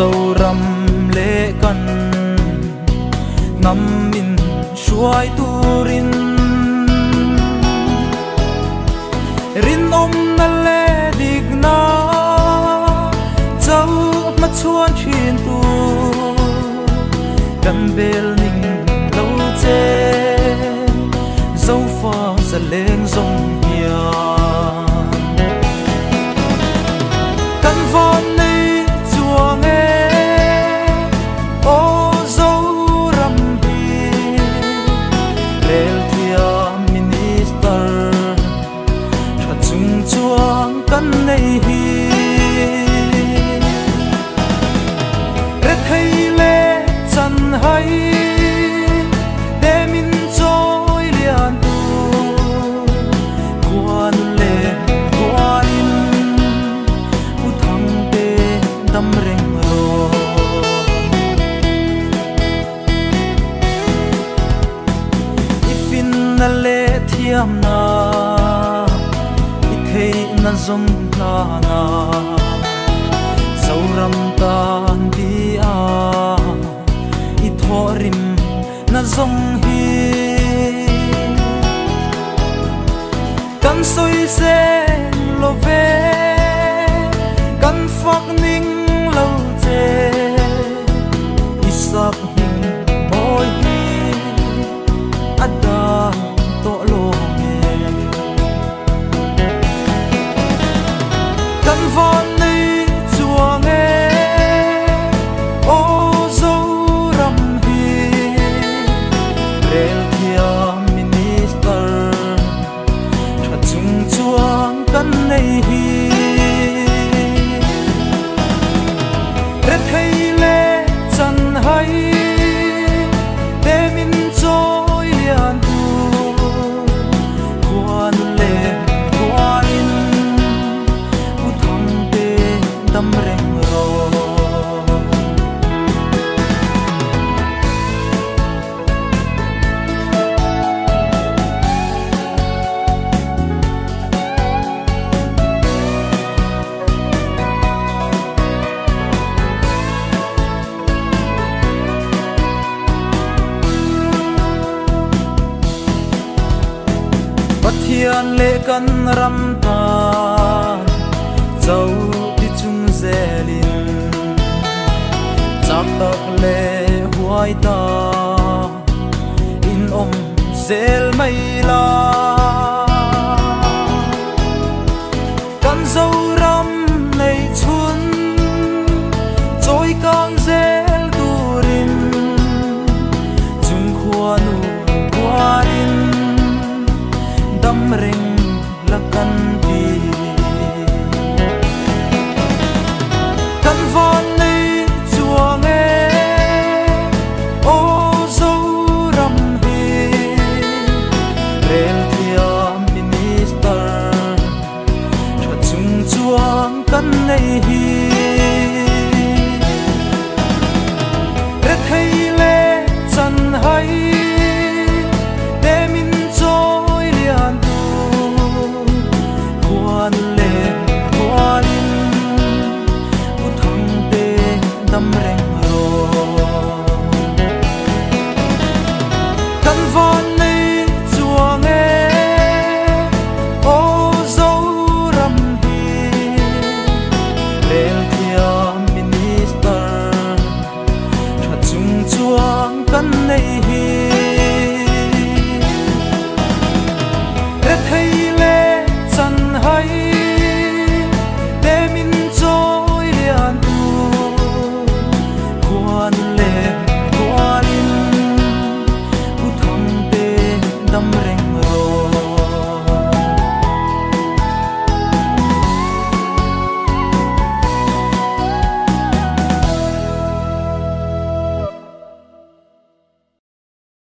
sâu rầm lệ căn ngắm min suai turin rin na lệ dig na dấu mắt chuan chuyên tu căn bel ning lâu trên dấu pha sa lên dòng hiền căn von này chùa nghe ô dấu rầm đi lel thia minister cha chung chuang căn này hi red hay lệ chân hay để min trôi liền tu quan lệ quan u thăng tê đâm reng ro ifin na lệ thiam na ithei na zong na na sâu ram tan đi a thorim na zong hi kan soi se lo ve kan phak ning lo che isak ning oi hi ada to lo nge kan von nei chua nge ô dấu rầm hi rel thia minister cha chung chuang kan nei hi red hay lệ chân hay để min trôi liền tu quan lệ quan u thăng tê đâm reng ro thiên lệ căn ram ta dấu đi chung dè lin chắc tắc lệ huai ta in zel mây la căn dấu ram này chuan trôi càng zel turin chung khoa nu qua in đâm reng là căn đi căn von này chùa nghe ô dấu rầm hi rel thia minister cha chung chuang căn này hi